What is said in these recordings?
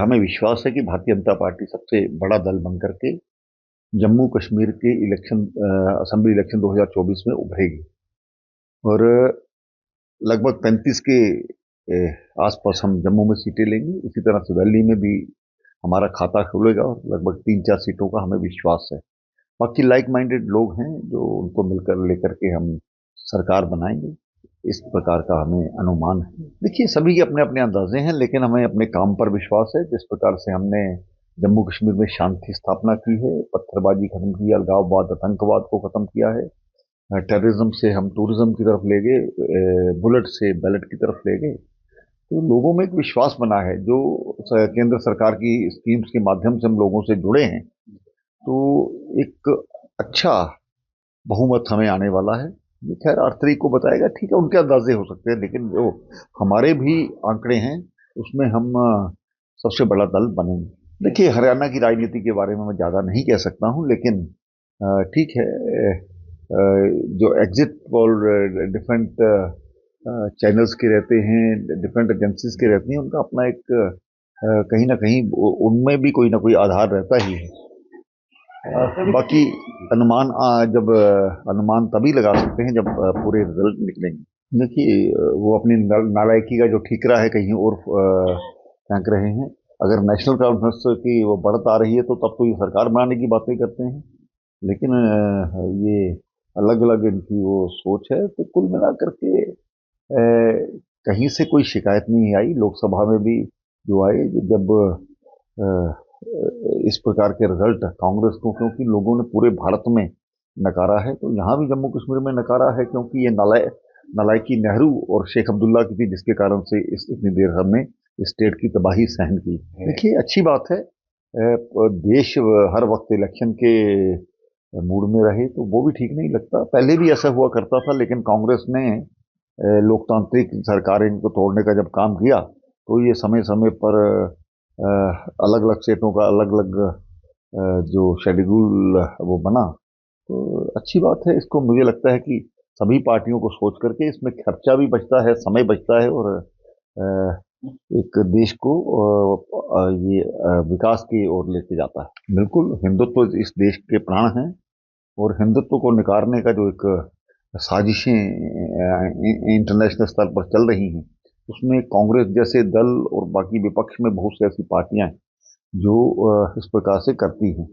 हमें विश्वास है कि भारतीय जनता पार्टी सबसे बड़ा दल बनकर के जम्मू कश्मीर के इलेक्शन असेंबली इलेक्शन 2024 में उभरेगी। और लगभग 35 के आसपास हम जम्मू में सीटें लेंगे। इसी तरह से दिल्ली में भी हमारा खाता खुलेगा और लगभग 3-4 सीटों का हमें विश्वास है। बाकी लाइक माइंडेड लोग हैं जो उनको मिलकर लेकर के हम सरकार बनाएंगे, इस प्रकार का हमें अनुमान है। देखिए, सभी के अपने अपने अंदाजे हैं, लेकिन हमें अपने काम पर विश्वास है। जिस प्रकार से हमने जम्मू कश्मीर में शांति स्थापना की है, पत्थरबाजी खत्म की, अलगाववाद आतंकवाद को खत्म किया है, टेररिज्म से हम टूरिज्म की तरफ ले गए, बुलेट से बैलेट की तरफ ले गए, तो लोगों में एक विश्वास बना है। जो केंद्र सरकार की स्कीम्स के माध्यम से हम लोगों से जुड़े हैं, तो एक अच्छा बहुमत हमें आने वाला है। ये खैर 8 तारीख को बताएगा, ठीक है, उनके अंदाजे हो सकते हैं, लेकिन जो हमारे भी आंकड़े हैं उसमें हम सबसे बड़ा दल बनेंगे। देखिए, हरियाणा की राजनीति के बारे में मैं ज़्यादा नहीं कह सकता हूँ, लेकिन ठीक है। जो एग्जिट पोल डिफरेंट चैनल्स के रहते हैं, डिफरेंट एजेंसीज के रहती हैं, उनका अपना एक कहीं ना कहीं उनमें भी कोई ना कोई आधार रहता ही है। बाकी अनुमान जब अनुमान तभी लगा सकते हैं जब पूरे रिजल्ट निकलेंगे। देखिए, वो अपनी नालायकी का जो ठीकरा है कहीं और फेंक रहे हैं। अगर नेशनल कॉन्फ्रेंस की वो बढ़त आ रही है तो तब तो ये सरकार बनाने की बातें करते हैं, लेकिन ये अलग अलग इनकी वो सोच है। तो कुल मिलाकर के कहीं से कोई शिकायत नहीं आई। लोकसभा में भी जो आए, जब इस प्रकार के रिजल्ट कांग्रेस को, क्योंकि लोगों ने पूरे भारत में नकारा है, तो यहाँ भी जम्मू कश्मीर में नकारा है, क्योंकि ये नालायकी नेहरू और शेख अब्दुल्ला की थी, जिसके कारण से इतनी देर हमने स्टेट की तबाही सहन की। देखिए, अच्छी बात है, देश हर वक्त इलेक्शन के मूड में रहे तो वो भी ठीक नहीं लगता। पहले भी ऐसा हुआ करता था, लेकिन कांग्रेस ने लोकतांत्रिक सरकारें को तोड़ने का जब काम किया, तो ये समय समय पर अलग अलग स्टेटों का अलग अलग जो शेड्यूल वो बना। तो अच्छी बात है। इसको मुझे लगता है कि सभी पार्टियों को सोच करके इसमें खर्चा भी बचता है, समय बचता है, और एक देश को ये विकास की ओर लेके जाता है। बिल्कुल, हिंदुत्व इस देश के प्राण हैं, और हिंदुत्व को निकारने का जो एक साजिशें इंटरनेशनल स्तर पर चल रही हैं, उसमें कांग्रेस जैसे दल और बाकी विपक्ष में बहुत सी ऐसी पार्टियां हैं जो इस प्रकार से करती हैं।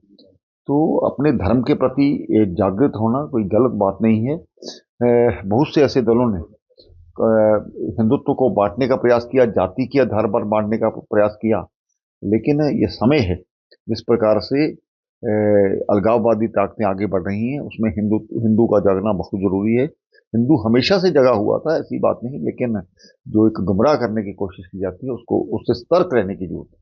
तो अपने धर्म के प्रति जागृत होना कोई गलत बात नहीं है। बहुत से ऐसे दलों ने हिंदुत्व को बांटने का प्रयास किया, जाति के आधार पर बांटने का प्रयास किया, लेकिन ये समय है जिस प्रकार से अलगाववादी ताकतें आगे बढ़ रही हैं, उसमें हिंदू हिंदू का जागना बहुत जरूरी है। हिंदू हमेशा से जगा हुआ था, ऐसी बात नहीं, लेकिन जो एक गुमराह करने की कोशिश की जाती है, उसको उससे सतर्क रहने की जरूरत है।